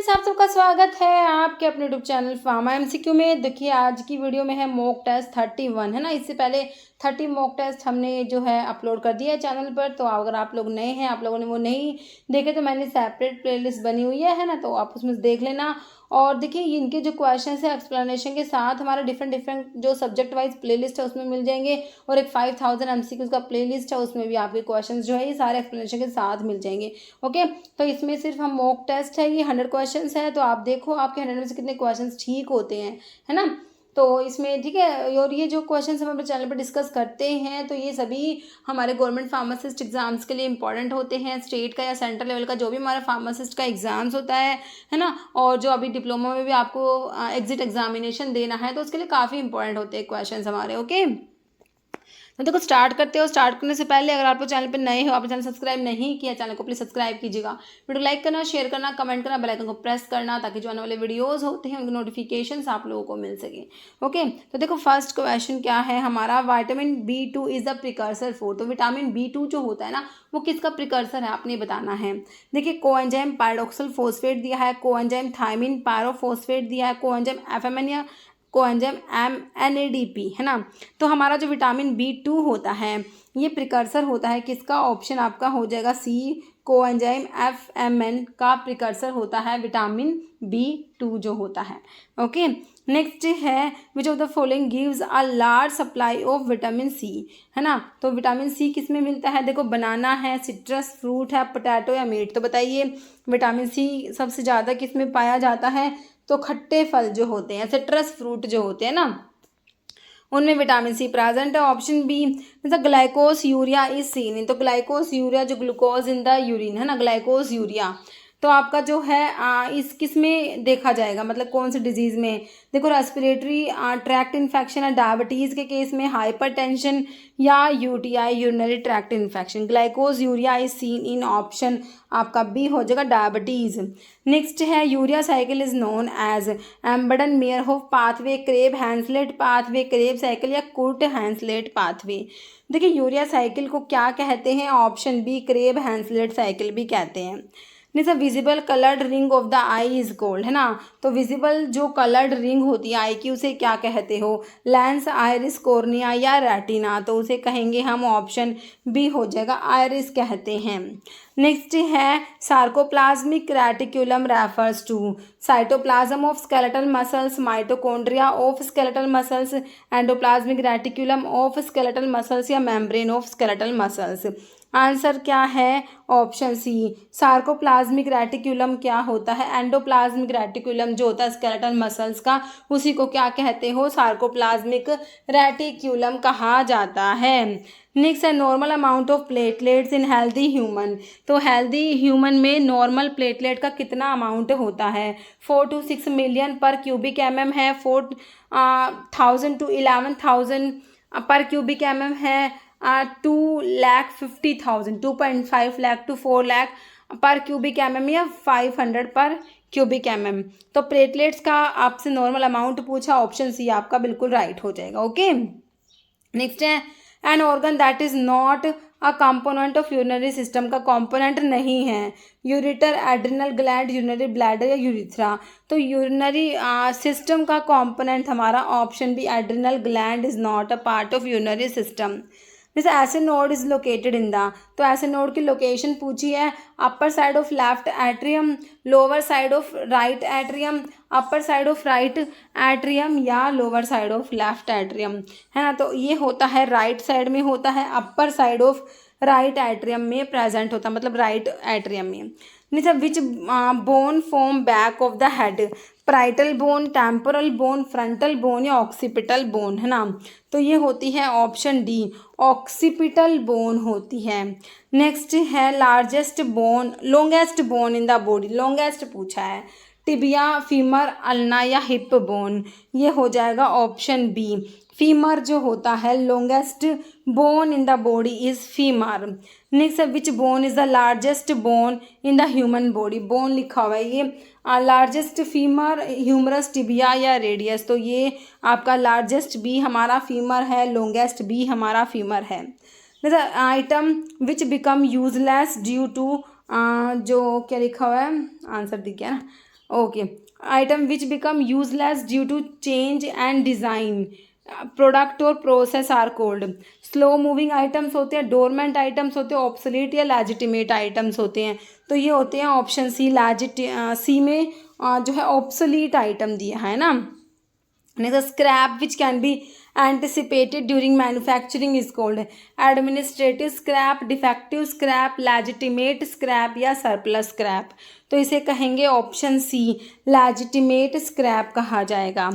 Friends, आप सबका स्वागत है आपके अपने यूट्यूब चैनल फार्मा एमसीक्यू में। देखिए आज की वीडियो में है मॉक टेस्ट 31 है ना। इससे पहले 30 मॉक टेस्ट हमने जो है अपलोड कर दिया है चैनल पर। तो अगर आप लोग नए हैं, आप लोगों ने वो नहीं देखे तो मैंने सेपरेट प्लेलिस्ट बनी हुई है ना, तो आप उसमें देख लेना। और देखिए इनके जो क्वेश्चन है एक्सप्लेनेशन के साथ हमारा डिफरेंट जो सब्जेक्ट वाइज प्लेलिस्ट है उसमें मिल जाएंगे। और एक 5000 एमसीक्यूज का प्लेलिस्ट है, उसमें भी आपके क्वेश्चन जो है ये सारे एक्सप्लेनेशन के साथ मिल जाएंगे। ओके, तो इसमें सिर्फ हम मॉक टेस्ट है, ये 100 क्वेश्चन है। तो आप देखो आपके 100 में से कितने क्वेश्चन ठीक होते हैं, है ना। तो इसमें ठीक है। और ये जो क्वेश्चन हम अपने चैनल पर डिस्कस करते हैं तो ये सभी हमारे गवर्नमेंट फार्मासिस्ट एग्जाम्स के लिए इंपॉर्टेंट होते हैं। स्टेट का या सेंट्रल लेवल का जो भी हमारा फार्मासिस्ट का एग्जाम्स होता है ना। और जो अभी डिप्लोमा में भी आपको एग्जिट एग्जामिनेशन देना है तो उसके लिए काफ़ी इंपॉर्टेंट होते हैं क्वेश्चन हमारे। ओके, तो देखो स्टार्ट करते हो। स्टार्ट करने से पहले अगर आप लोग चैनल पर नए हो, आपने चैनल सब्सक्राइब नहीं किया, चैनल को प्लीज सब्सक्राइब कीजिएगा। वीडियो लाइक करना, शेयर करना, कमेंट करना, बेल आइकन को प्रेस करना ताकि जो आने वाले वीडियोस होते हैं उनके नोटिफिकेशंस आप लोगों को मिल सके। ओके, तो देखो फर्स्ट क्वेश्चन क्या है हमारा, vitamin B2 is the precursor for. तो विटामिन B2 जो होता है ना वो किसका प्रिकर्सर है आपने बताना है। देखिए कोएंजाइम पायरोक्सिल फोस्फेट दिया है, कोएंजाइम थायमिन पायरोफोस्फेट दिया है, कोएंजाइम एफएमएन या कोएंजाइम NADP है ना। तो हमारा जो विटामिन B2 होता है ये प्रिकर्सर होता है किसका, ऑप्शन आपका हो जाएगा सी, कोएंजाइम FMN का प्रिकर्सर होता है विटामिन B2 जो होता है। ओके, नेक्स्ट है which of the following gives a large supply of vitamin C, है ना। तो विटामिन सी किस में मिलता है, देखो बनाना है, सिट्रस फ्रूट है, पोटैटो या मीट। तो बताइए विटामिन सी सबसे ज़्यादा किस में पाया जाता है, तो खट्टे फल जो होते हैं, सिट्रस फ्रूट जो होते हैं ना उनमें विटामिन सी प्रेजेंट है। ऑप्शन बी मतलब ग्लाइकोस यूरिया इज सीन इन। तो ग्लाइकोस यूरिया जो ग्लूकोज इन द यूरिन है ना, ग्लाइकोस यूरिया तो आपका जो है इस किस में देखा जाएगा, मतलब कौन से डिजीज़ में। देखो रेस्पिरेटरी ट्रैक्ट इन्फेक्शन है, डायबिटीज़ के केस में, हाइपरटेंशन या UTI urinary tract infection. Glycosuria is seen in option आपका बी हो जाएगा डायबिटीज़। नेक्स्ट है urea cycle is known as Embden Meyerhof pathway, Krebs Henseleit pathway, Krebs cycle या Kurt Henseleit pathway. देखिए urea cycle को क्या कहते हैं, option B Krebs Henseleit cycle भी कहते हैं। नहीं sir, visible coloured ring of the I is called, है ना। तो विजिबल जो कलर्ड रिंग होती है आई की उसे क्या कहते हो, लेंस, आयरिस, कॉर्निया या रेटिना। तो उसे कहेंगे हम ऑप्शन बी हो जाएगा आयरिस कहते हैं। नेक्स्ट है sarcoplasmic reticulum refers to cytoplasm of skeletal muscles, mitochondria of skeletal muscles, endoplasmic reticulum of skeletal muscles या membrane of skeletal muscles. Answer क्या है, ऑप्शन सी सार्कोप्लाज्मिक रेटिक्यूलम क्या होता है, एंडोप्लाज्मिक रेटिक्यूलम जो होता है स्केलेटल मसल्स का उसी को क्या कहते हो, सार्कोप्लाज्मिक रेटिक्यूलम कहा जाता है। नेक्स्ट है normal amount of platelets in healthy human. तो हेल्दी ह्यूमन में नॉर्मल प्लेटलेट का कितना अमाउंट होता है, 4 to 6 मिलियन पर क्यूबिक mm है, 4,000 to 11,000 पर क्यूबिक mm है, 2,50,000 2.5 लाख टू 4 लाख पर क्यूबिक mm या 500 पर क्यूबिक mm। तो प्लेटलेट्स का आपसे नॉर्मल अमाउंट पूछा, ऑप्शन सी आपका बिल्कुल राइट हो जाएगा। ओके, नेक्स्ट है an organ that is not a component of urinary system, का कंपोनेंट नहीं है, ureter, adrenal gland, urinary bladder या यूरिथ्रा। तो यूरिनरी सिस्टम का कंपोनेंट हमारा option B adrenal gland is not a part of urinary system. जैसे ऐसे node is located in the, तो ऐसे नोड की लोकेशन पूछी है, upper side of left atrium, lower side of right atrium, upper side of right atrium या lower side of left atrium, है ना। तो ये होता है राइट साइड में होता है, upper side of right atrium में प्रेजेंट होता है, मतलब राइट एट्रियम में। नीचे which bone form back of the head, parietal bone, temporal bone, frontal bone या ऑक्सीपिटल बोन, है ना। तो ये होती है ऑप्शन डी ऑक्सीपिटल बोन होती है। नेक्स्ट है largest bone, longest bone in the body, longest पूछा है, टिबिया, फीमर, अल्ना या हिप बोन। ये हो जाएगा ऑप्शन बी, फीमर जो होता है longest bone in the body is femur. Next which bone is the largest bone in the human body, bone लिखा हुआ है ये लार्जेस्ट फीमर, ह्यूमरस, टिबिया या रेडियस। तो ये आपका लार्जेस्ट बी हमारा फीमर है, लॉन्गेस्ट बी हमारा फीमर है। Item which become useless due to जो क्या लिखा हुआ है आंसर दिख गया ना, okay, item which become useless due to change and design, product और process are called. Slow moving items होते हैं, डोरमेंट आइटम्स होते हैं, ऑब्सोलीट या लेजिटिमेट आइटम्स होते हैं। तो ये होते हैं ऑप्शन सी में जो है ऑब्सोलीट आइटम दिया है ना। Next, scrap which can B anticipated during manufacturing is cold administrative scrap, defective scrap, legitimate scrap या सरप्लस स्क्रैप। तो इसे कहेंगे ऑप्शन सी, लेजिटिमेट स्क्रैप कहा जाएगा।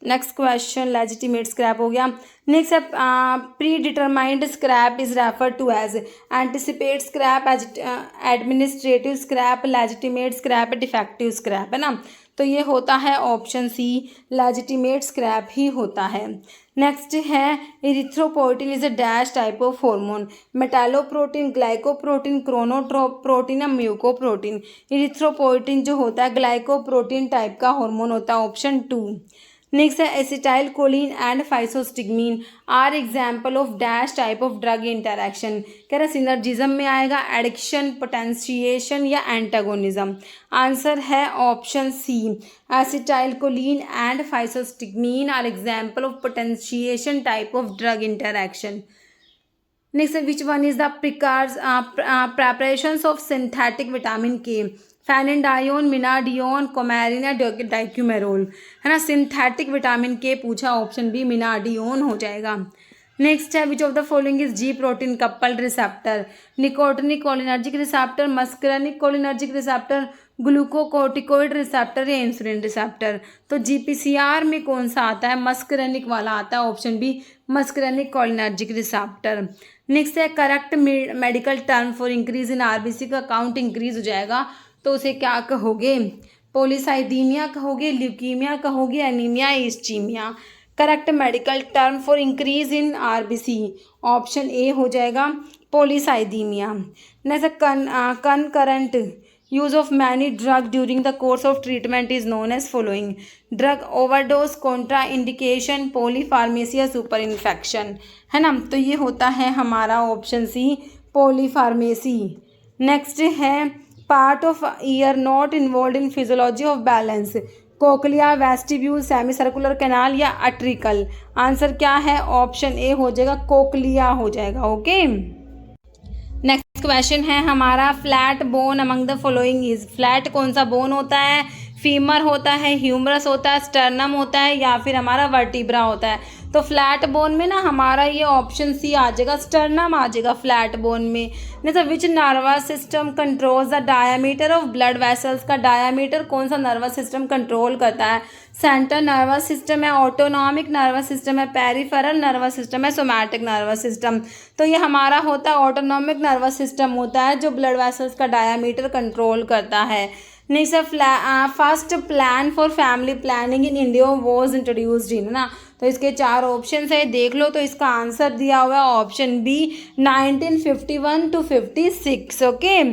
नेक्स्ट क्वेश्चन, लेजिटिमेट स्क्रैप हो गया। नेक्स्ट है predetermined scrap is refer to as anticipate scrap, administrative scrap, legitimate scrap, defective scrap, है ना। तो ये होता है ऑप्शन सी, लेजिटिमेट स्क्रैप ही होता है। नेक्स्ट है erythropoietin is a dash type of hormone, metalloprotein, glycoprotein, क्रोनोट्रोप्रोटीन या म्यूकोप्रोटीन। इरिथ्रोपोइटिन जो होता है ग्लाइकोप्रोटीन टाइप का हार्मोन होता है, ऑप्शन 2। नेक्स्ट है acetylcholine and physostigmine are example of dash type of drug interaction. कह रहा सिनर्जिज्म में आएगा, एडिक्शन, पोटेंशिएशन या एंटागोनिज्म। आंसर है option C, acetylcholine and physostigmine are example of potentiation type of drug interaction. Next, which one is the preparations of synthetic vitamin K, phenindione, menadione, coumarin या dicoumarol, है ना। Synthetic vitamin के पूछा, option B मिनाडियोन हो जाएगा। Next है which of the following is G protein coupled receptor, nicotinic cholinergic receptor, muscarinic cholinergic receptor, glucocorticoid receptor या insulin receptor. तो जीपीसीआर में कौन सा आता है, मस्करेनिक वाला आता है, option B muscarinic cholinergic receptor. Next है correct medical term for increase in RBC का काउंट इंक्रीज हो जाएगा, तो उसे क्या कहोगे, पोलिसाइदीमिया कहोगे, ल्यूकीमिया कहोगे, anaemia, ischaemia. Correct medical term for increase in RBC, option A हो जाएगा polycythaemia. Next, concurrent use of many drug during the course of treatment is known as following: drug overdose, contraindication, polypharmacy या super infection, है ना। तो ये होता है हमारा ऑप्शन सी, पोलीफार्मेसी। नेक्स्ट है part of year not involve in physiology of balance, cochlea, vestibule, semi circular canal या अट्रिकल। आंसर क्या है, ऑप्शन ए हो जाएगा, कोकलिया हो जाएगा। ओके, नेक्स्ट क्वेश्चन है हमारा, flat bone among the following is. Flat कौन सा बोन होता है, फीमर होता है, ह्यूमरस होता है, स्टर्नम होता है या फिर हमारा वर्टिब्रा होता है। तो फ्लैट बोन में ना हमारा ये ऑप्शन सी आ जाएगा, स्टर्नम आ जाएगा फ्लैट बोन में। नहीं, which nervous system controls the diameter of blood vessels, का डायामीटर कौन सा नर्वस सिस्टम कंट्रोल करता है। सेंट्रल नर्वस सिस्टम है, ऑटोनॉमिक नर्वस सिस्टम है, पेरिफेरल नर्वस सिस्टम है, सोमैटिक नर्वस सिस्टम। तो ये हमारा होता है ऑटोनॉमिक नर्वस सिस्टम होता है जो ब्लड वेसल्स का डायामीटर कंट्रोल करता है। Next first plan for family planning in India was introduced in, ना। तो इसके 4 ऑप्शन है, देख लो। तो इसका आंसर दिया हुआ है option B 1951 to 56। Okay,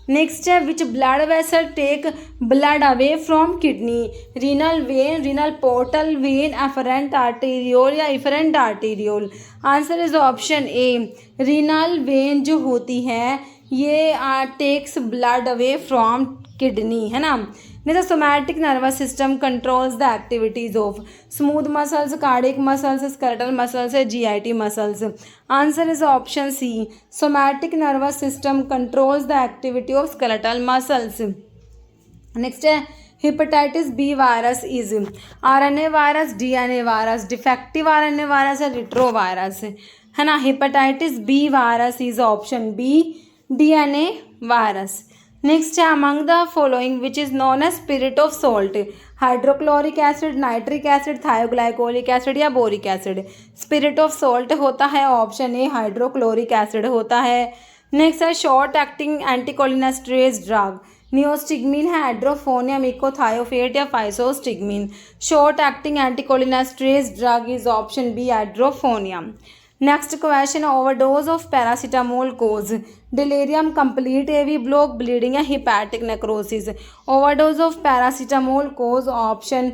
next है which blood vessel take blood away from kidney, renal vein, renal portal vein, afferent arteriole या efferent arteriole. Answer is option A, renal vein जो होती है ये takes blood away from kidney, है ना। नहीं, तो somatic nervous system controls the activities of smooth muscles, cardiac muscles, skeletal muscles, GIT muscles. Answer is option C, somatic nervous system controls the activity of skeletal muscles. Next है hepatitis B virus is RNA virus, DNA virus, defective RNA virus या retrovirus, है ना। Hepatitis B virus is option B, DNA virus. Next है among the following which is known as spirit of salt, hydrochloric acid, nitric acid, thioglycolic acid या boric acid. Spirit of salt होता है option ए, hydrochloric acid होता है। Next है short acting anticholinesterase drug, neostigmine है, edrophonium, echothiophate या physostigmine. Short acting anticholinesterase drug is option B, edrophonium. Next question, overdose of paracetamol cause delirium, complete AV block, bleeding या hepatic necrosis. Overdose of paracetamol cause option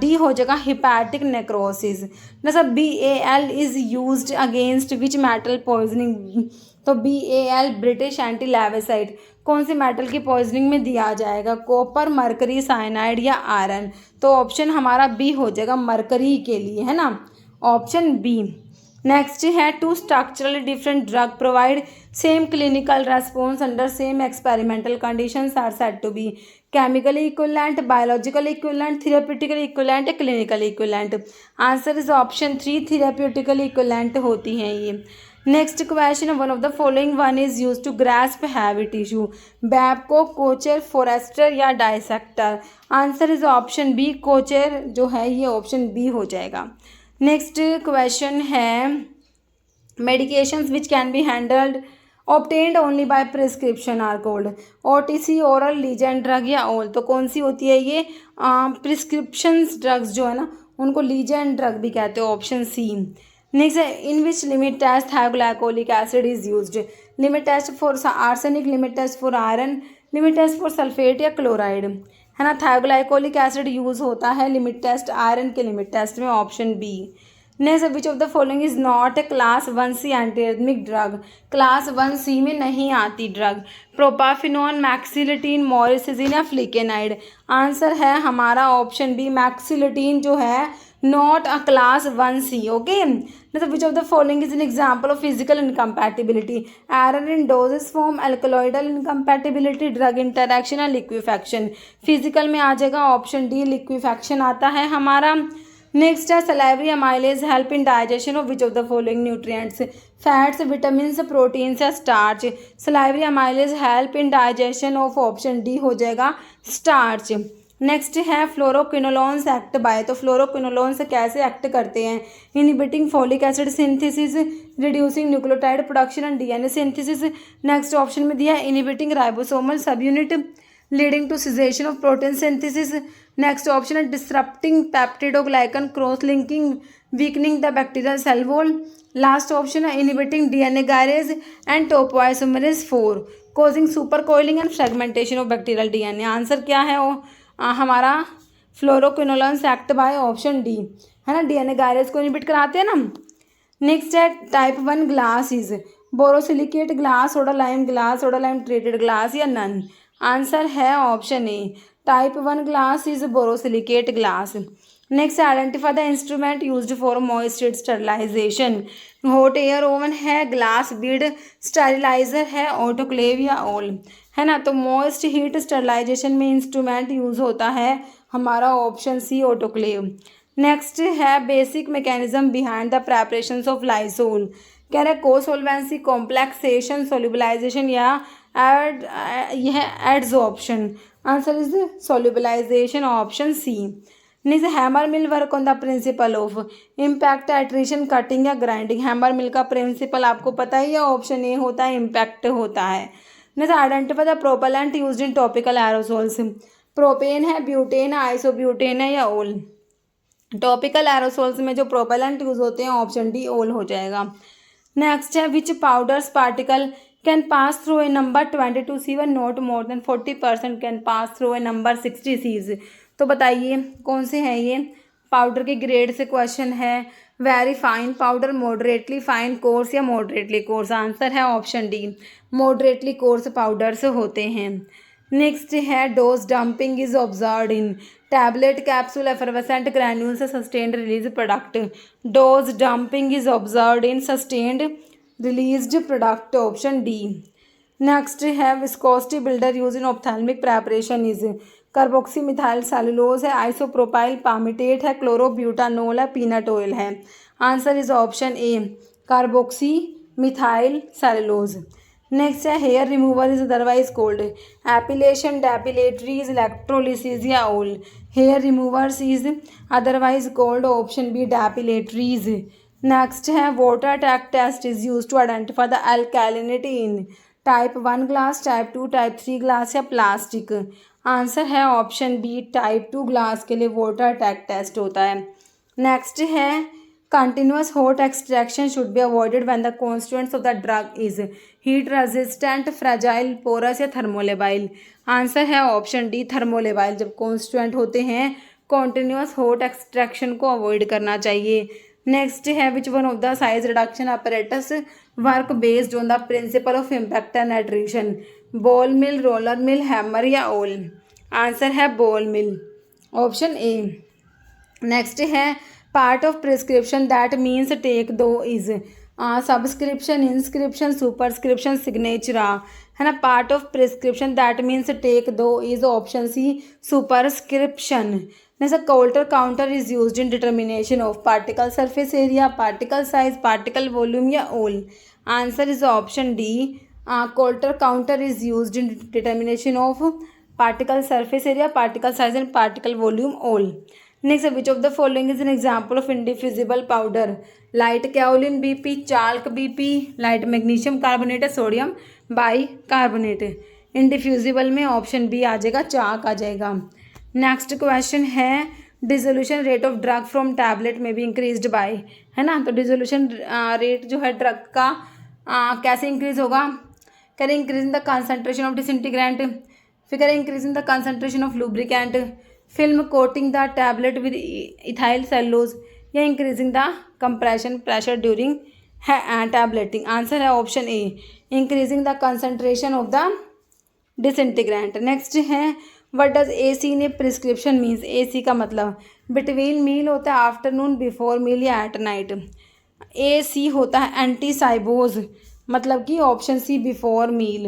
D हो जाएगा, hepatic necrosis. जैसा BAL is used against which metal poisoning. तो BAL British anti lewisite कौन से metal की poisoning में दिया जाएगा, कॉपर, मरकरी, साइनाइड या आयरन। तो ऑप्शन हमारा बी हो जाएगा मरकरी के लिए, है ना, ऑप्शन बी। नेक्स्ट है two structurally different drug provide same clinical response under same experimental conditions are said to be chemically equivalent, biologically equivalent, therapeutically equivalent या clinically equivalent. Answer is option 3, therapeutically equivalent होती हैं ये। Next question, one of the following one is use to grasp heavy tissue, Babcock, Kocher, Forrester या dissector. Answer is option B, कोचर जो है ये option B हो जाएगा। नेक्स्ट क्वेश्चन है medications which can be handled obtained only by prescription are called OTC, oral, legend drug या all. तो कौन सी होती है ये प्रिस्क्रिप्शंस ड्रग्स जो है ना उनको लीजेंड ड्रग भी कहते हैं, ऑप्शन सी। नेक्स्ट है in which limit test thioglycolic acid is used, limit test for arsenic, limit test for iron, limit test for sulphate या क्लोराइड, है ना। थायोग्लाइकोलिक एसिड यूज होता है लिमिट टेस्ट आयरन के लिमिट टेस्ट में, option B. Next which of the following is not a class 1C antiarrhythmic drug, class 1C में नहीं आती ड्रग, प्रोपाफिनोन, मैक्सिलिटीन, मोरिसिजिन या फ्लिकेनाइड। आंसर है हमारा ऑप्शन बी, मैक्सिलिटीन जो है not a class 1C, okay. मतलब which of the following is an example of physical incompatibility, error in dosage form, alkaloidal incompatibility, drug interaction या लिक्विफैक्शन। फिजिकल में आ जाएगा ऑप्शन डी, लिक्विफैक्शन आता है हमारा। नेक्स्ट है salivary amylase help in digestion of which of the following nutrients, fats, vitamins, proteins या starch. Salivary amylase help in digestion of option D हो जाएगा स्टार्च। नेक्स्ट है फ्लोरोक्विनोलोन्स एक्ट बाय, तो fluoroquinolones कैसे एक्ट करते हैं, inhibiting folic acid synthesis, reducing nucleotide production and DNA synthesis. Next option में दिया है inhibiting ribosomal subunit leading to cessation of protein synthesis. Next option है डिस्रप्टिंग peptidoglycan cross linking weakening the bacterial cell wall. Last option है inhibiting DNA gyrase and topoisomerase 4 causing super coiling and fragmentation of bacterial DNA। Answer क्या है हमारा fluoroquinolones act by option D, है ना, DNA gyrase को inhibit कराते हैं ना। नेक्स्ट है type 1 glass is borosilicate glass, soda lime glass, soda lime treated glass या नन। आंसर है option A, type 1 glass is borosilicate glass. Next identify the instrument used for moist heat sterilization, hot air oven है, glass bead sterilizer है, autoclave या all, है ना। तो moist heat sterilization में instrument use होता है हमारा ऑप्शन सी, ऑटोक्लेव। नेक्स्ट है basic mechanism behind the preparations of Lysol, कह रहे कोसोल्वेंसी, कॉम्प्लेक्सेशन, सोल्यूबलाइजेशन या यह adsorption. Answer is solubilization, option C. Next hammer mill work on the principle of impact, attrition, cutting या grinding. Hammer mill का principle आपको पता ही है, option ए होता है, इम्पैक्ट होता है। Next identify the propellant used in topical aerosols, propane है, ब्यूटेन है, आइसोब्यूटेन है या ओल। टॉपिकल एरोसोल्स में जो प्रोपेलेंट यूज होते हैं ऑप्शन डी, ओल हो जाएगा। नेक्स्ट है which powders particle can pass through a number 22 C one not more than 40% can pass through a number 60 Cs। तो बताइए कौन से हैं ये, पाउडर के ग्रेड से क्वेश्चन है, very fine powder, moderately fine, coarse या मॉडरेटली कोर्स। आंसर है option D, moderately coarse powders होते हैं। नेक्स्ट है dose dumping is observed in tablet, capsule, effervescent granule से sustained release product. Dose dumping is observed in sustained released product, option D. Next है viscosity builder use in ophthalmic preparation is carboxy methyl cellulose है, isopropyl palmitate है, chlorobutanol है, peanut oil है। Answer is option A, carboxy methyl cellulose. Next है hair remover is otherwise called epilation, depilatories, electrolysis या all. Hair removers is otherwise called, option B, depilatories. Next है water attack test is use to identify the alkalinity in type 1 glass, type 2, type 3 glass या plastic. Answer है option B, type 2 glass के लिए water attack test होता है। Next है continuous hot extraction should be avoided when the constituents of the drug is heat resistant, fragile, porous या thermolabile. Answer है option D, thermolabile. जब constituent होते हैं कॉन्टिन्यूअस हॉट एक्सट्रैक्शन को अवॉइड करना चाहिए। नेक्स्ट है which one of the size reduction apparatus work based on the principle of impact and attrition, ball mill, roller mill, hammer या all. Answer है ball mill, option A. Next है part of prescription that means take thou is subscription, inscription, superscription, signature, है ना। Part of prescription that means take thou is option C superscription. जैसे Coulter counter is used in determination of particle surface area, particle size, particle volume या all. Answer is option D, Coulter counter is used in determination of particle surface area, particle size and particle volume all. Next, which of the following is an example of indiffusible powder? Light kaolin BP, chalk BP, light magnesium carbonate, sodium bicarbonate। indiffusible में option B आ जाएगा, चाक आ जाएगा। Next question है dissolution rate of drug from tablet में be increased by, है ना। तो dissolution rate जो है ड्रग का कैसे इंक्रीज होगा? करें increase in the concentration of disintegrant, फिर करें increase in the concentration of lubricant, film coating the tablet with ethyl cellulose, या increasing the compression pressure during tableting. Answer है option A, increasing the concentration of the disintegrant. Next है what does AC in a prescription means? AC का मतलब between मील होता है, afternoon, before meal या at night. AC होता है anti cibos, मतलब कि option C before meal.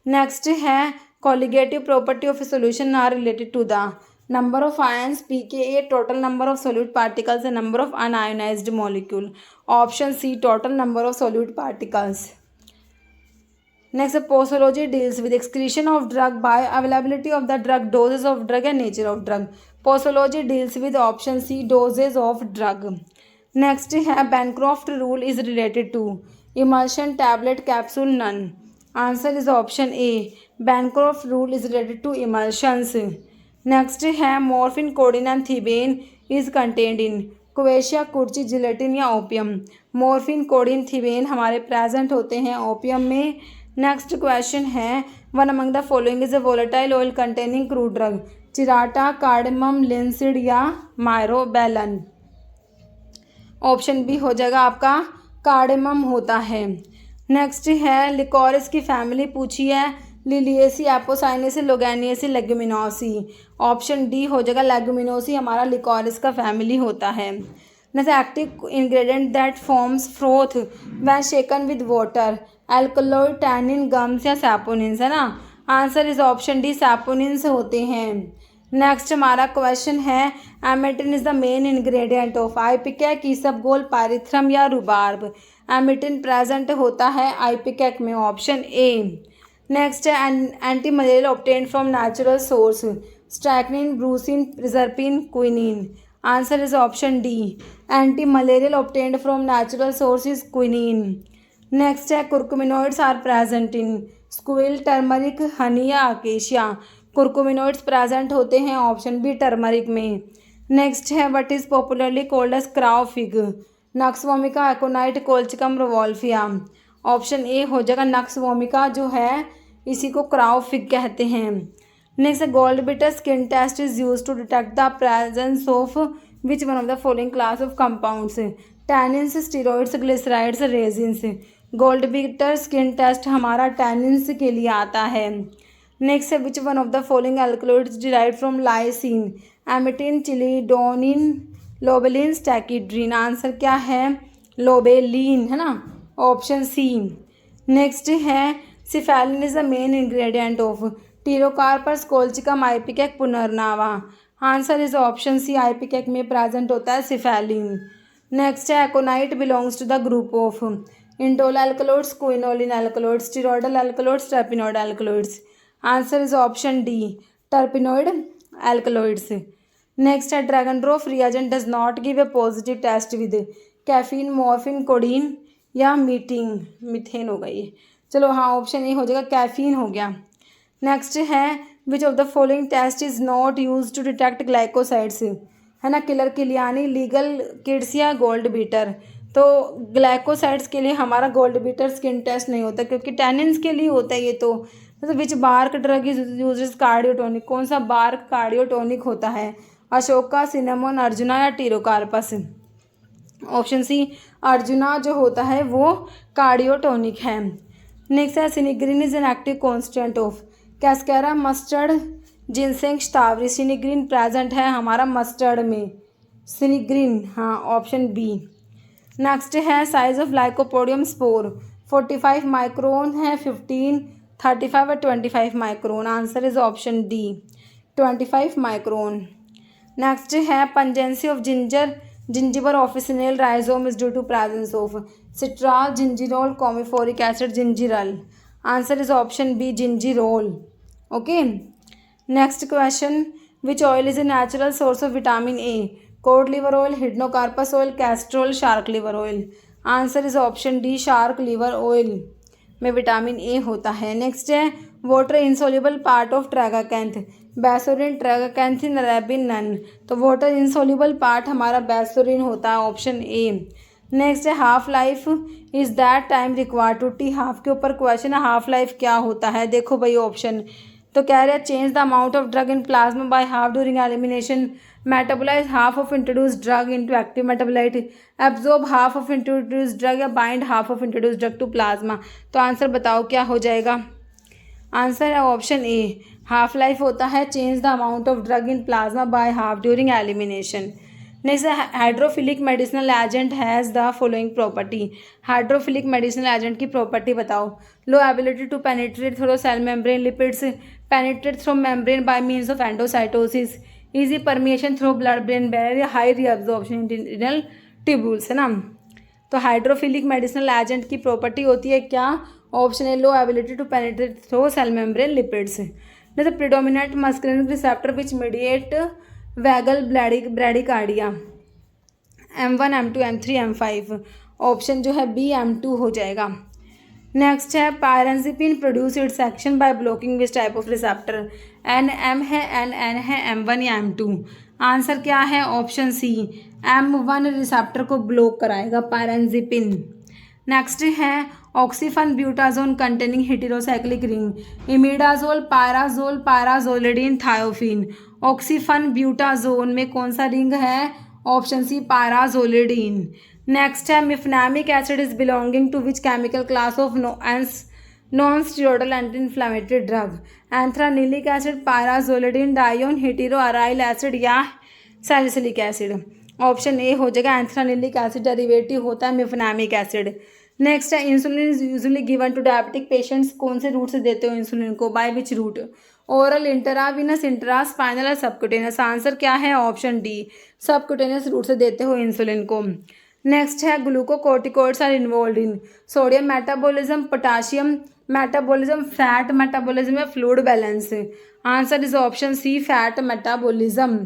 Next है colligative property of a solution are related to the number of ions pKa, total number of solute particles and number of unionized molecule. Option C total number of solute particles. Next posology deals with excretion of drug, bioavailability of the drug, dosage of drug या nature of drug. Posology deals with option C dosage of drug. Next है Bancroft rule is related to emulsion, tablet, capsule, none. Answer is option A, Bancroft rule is related to emulsions. Next है morphine, codeine and thebaine is contained in quassia, kurchi, gelatin या opium. Morphine, codeine, thebaine हमारे present होते हैं opium में। Next question है one among the following is a volatile oil containing crude drug? Chirata, cardamom, linseed या myrobalan. Option B हो जाएगा आपका कार्डेमम होता है। नेक्स्ट है लिकोरिस की फैमिली पूछी है, Liliaceae, Apocynaceae, Loganiaceae, Leguminosae. Option D हो जाएगा लेगुमिनोसी हमारा लिकोरिस का फैमिली होता है। Next active ingredient that forms froth when shaken with water, alkaloid, tannin, gums या सैपोनिन्स, है ना। Answer is option D, saponins होते हैं। नेक्स्ट हमारा क्वेश्चन है emetine is the main ingredient of ipecac, isabgol, pyrethrum या रुबार्ब। एमेटिन प्रेजेंट होता है आइपिकैक में, ऑप्शन ए। नेक्स्ट है antimalarial obtained from natural source, strychnine, brucine, reserpine, quinine. Answer is option D, antimalarial obtained from natural source is quinine. Next है curcuminoids are present in squill, turmeric, honey या acacia. Curcuminoids present होते हैं option B turmeric में। Next है what is popularly called as crow fig? Nux vomica, aconite, colchicum, rauwolfia. Option A हो जाएगा nux vomica जो है इसी को क्राउ फिग कहते हैं। Next gold beater skin test is use to detect the presence of which one of the following class of compounds? Tannins, steroids, glycerides, resins. Gold beater skin test हमारा tannins के लिए आता है। Next है which one of the following alkaloids derived from lysine? Emetine, chelidonine, lobeline, stachydrine. Answer क्या है? Lobeline, है ना, ऑप्शन सी। नेक्स्ट है cephaeline is the main ingredient of Pterocarpus, colchicum, ipecac, punarnava. Answer is option C, ipecac में present होता है cephaeline. Next है aconite belongs to the group of indole alkaloids, quinoline alkaloids, steroidal alkaloids, terpenoid alkaloids. Answer is option D, terpenoid alkaloids. Next है Dragendorff reagent does not give a positive test with caffeine, morphine, codeine या methane होगा ये। चलो हाँ, option A हो जाएगा, caffeine हो गया। नेक्स्ट है which of the following test is not use to detect glycosides? है ना, किलर किलियानी, लीगल किड्स या गोल्ड बीटर। तो ग्लाइकोसाइड्स के लिए हमारा गोल्ड बीटर स्किन टेस्ट नहीं होता क्योंकि टैनिन्स के लिए होता है ये। तो मतलब which bark drug is uses cardiotonic? कौन सा बार्क कार्डियोटोनिक होता है? अशोका, सिनेमोन, अर्जुना या टीरोकार्पस। ऑप्शन सी अर्जुना जो होता है वो कार्डियोटोनिक है। नेक्स्ट है sinigrin is an active constant of cascara, mustard, ginseng, shatavari. Sinigrin present है हमारा मस्टर्ड में, सिनिग्रीन, हाँ ऑप्शन बी। नेक्स्ट है size of lycopodium spore 45 micron है, 15, 35 और 25 micron. Answer is option D 25 micron. Next है pungency of Zingiber officinale rhizome is due to presence of citral, gingerol, commiphoric acid, gingerol. Answer is option B gingerol. Okay, next question, which oil is a natural source of vitamin A? Cod liver oil, hydnocarpus oil, castor, shark liver oil. Answer is option D shark liver oil में vitamin A होता है। Next है water insoluble part of tragacanth, bassorin, tragacanthin, arabin, none. तो water insoluble part हमारा bassorin होता है, option A. Next है half life is that time required to T. Half के ऊपर क्वेश्चन है, हाफ लाइफ क्या होता है? देखो भाई ऑप्शन, तो कह रहे हैं change the amount of drug in plasma by half during elimination, metabolize half of introduced drug into active metabolite, absorb half of introduced drug या bind half of introduced drug to plasma. तो answer बताओ क्या हो जाएगा? Answer है option ए, half life होता है change the amount of drug in plasma by half during elimination. Next hydrophilic medicinal agent has the following property. Hydrophilic medicinal agent की property बताओ। Low ability to penetrate through cell membrane, lipids penetrate through membrane by means of endocytosis, easy permeation through blood brain barrier, high reabsorption in renal tubules, है ना। तो hydrophilic medicinal agent की property होती है क्या? Option A, low ability to penetrate through cell membrane, lipids. The predominant muscarinic receptor which mediate vagal bradycardia, M1, M2, M3, M5। Option जो है B M2 हो जाएगा। नेक्स्ट है pirenzepine produce its action by blocking which type of receptor? NM है, NN है, M1 या M2। Answer क्या है? ऑप्शन सी M1 रिसेप्टर को ब्लॉक कराएगा पायरेंजिपिन। नेक्स्ट है oxyphenbutazone containing heterocyclic ring, imidazole, pyrazole, pyrazolidine, thiophene. Oxyphenbutazone में कौन सा रिंग है? ऑप्शन सी पायराजोलिडीन। नेक्स्ट है mefenamic acid is belonging to which chemical class of non steroidal anti inflammatory drug? Anthranilic acid, pyrazolidine, dione, hetero aryl acid या salicylic acid. Option A हो जाएगा anthranilic acid, derivative होता है mefenamic acid. Next है insulin is usually given to diabetic patients, कौन से route से देते हो इंसुलिन को? By which route? Oral, intravenous, intra spinal या सबक्यूटेनियस। आंसर क्या है? ऑप्शन डी सबक्यूटेनियस रूट से देते हो इंसुलिन को। नेक्स्ट है glucocorticoids are involve in sodium metabolism, potassium metabolism, fat metabolism या fluid balance. Answer is option C fat metabolism.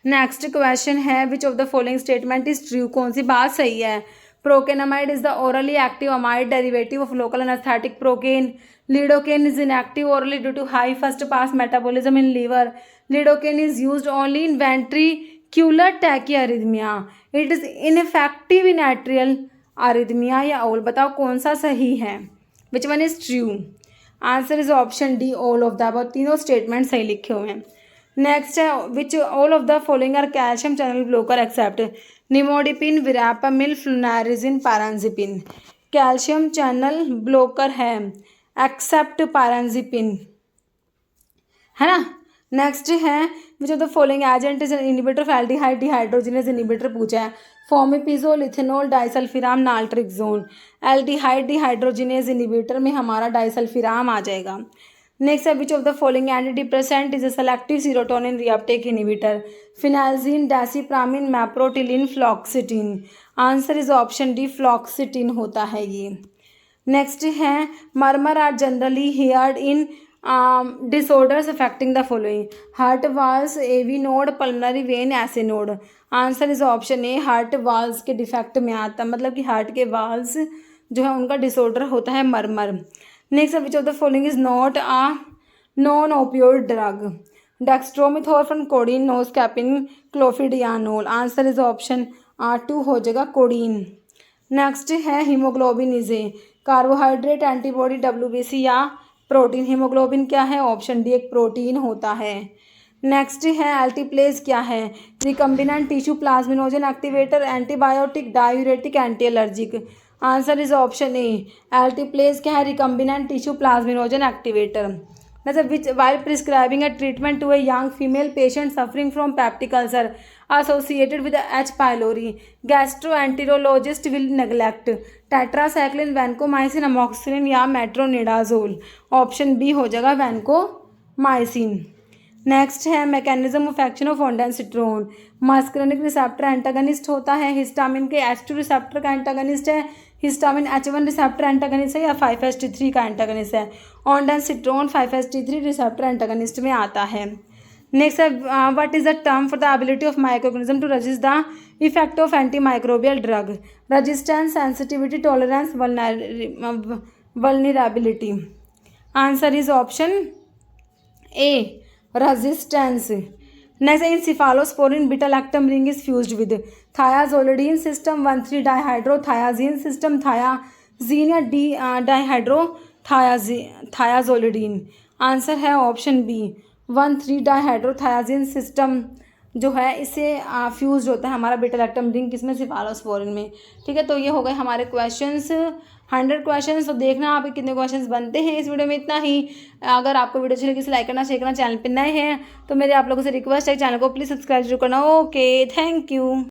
Next question है which of the following statement is true? कौन सी बात सही है? Procainamide is the orally active amide derivative of local anaesthetic procaine, lidocaine is inactive orally due to high first pass metabolism in liver, lidocaine is used only in ventricular tachyarrhythmia, it is ineffective in atrial arrhythmia या all. बताओ कौन सा सही है? Which one is true? Answer is option D all of the above. तीनों statement सही लिखे हुए हैं। नेक्स्ट है which all of the following are calcium channel blocker except nimodipine, verapamil, flunarizine, pirenzepine. Calcium channel blocker है except pirenzepine, है ना। Next है which of the following agent is inhibitor of aldehyde dehydrogenase inhibitor पूछा है। Fomepizole, ethanol, disulfiram, naltrexone. Aldehyde dehydrogenase inhibitor में हमारा disulfiram आ जाएगा। नेक्स्ट है which of the following anti depressant is a selective serotonin reuptake inhibitor? Phenelzine, desipramine, maprotiline, fluoxetine. Answer is option D fluoxetine होता है ये। नेक्स्ट है murmur are generally heard in disorders affecting the following? Heart valves, AV node, pulmonary vein, SA node. Answer is option A heart valves के defect में आता है, मतलब कि हार्ट के वाल्स जो है उनका डिसऑर्डर होता है murmur. Next which of the following is not a non opioid drug? Dextromethorphan, codeine, noscapine, chlophedianol. Answer is option 2 हो जाएगा कोडीन। नेक्स्ट है haemoglobin is a carbohydrate, antibody, WBC या प्रोटीन? हीमोग्लोबिन क्या है? ऑप्शन डी एक protein होता है। Next है एल्टीप्लेज क्या है? Recombinant tissue plasminogen activator, antibiotic, diuretic, anti allergic. Answer is option A. Alteplase क्या है? Recombinant tissue plasminogen activator. जैसे which while prescribing a treatment to a young female patient suffering from peptic ulcer associated with H. pylori, gastroenterologist will neglect tetracycline, vancomycin, amoxicillin या metronidazole। Option B हो जाएगा vancomycin. Next है mechanism of action of ondansetron. Muscarinic receptor antagonist होता है, histamine के H2 receptor का antagonist है, histamine H1 receptor antagonist है या 5-HT3 का एंटागनिस्ट है। ऑन्डानसिट्रोन 5-HT3 रिसेप्टर एंटागनिस्ट में आता है। नेक्स्ट है what is the term for the ability of microorganism to resist the effect of antimicrobial drug? Resistance, sensitivity, tolerance, vulnerability. Answer is option A, resistance. Next in cephalosporin beta lactam ring is fused with thiazolidine system, 1,3-डाइहाइड्रोथायाजीन system, thiazine या D dihydrothiazolidine. Answer है option B, 1,3-डाइहाइड्रोथायाजीन system जो है इससे fuse होता है हमारा बीटा लैक्टम रिंग, किसमें? सिफालोस्पोरिन में। ठीक है, तो ये हो गए हमारे क्वेश्चंस, 100 क्वेश्चंस। तो देखना आप कितने क्वेश्चंस बनते हैं। इस वीडियो में इतना ही। अगर आपको वीडियो अच्छी लगी तो लाइक करना, शेयर करना, चैनल पे नए हैं तो मेरे आप लोगों से रिक्वेस्ट है चैनल को प्लीज़ सब्सक्राइब जरूर करना। Okay, thank you.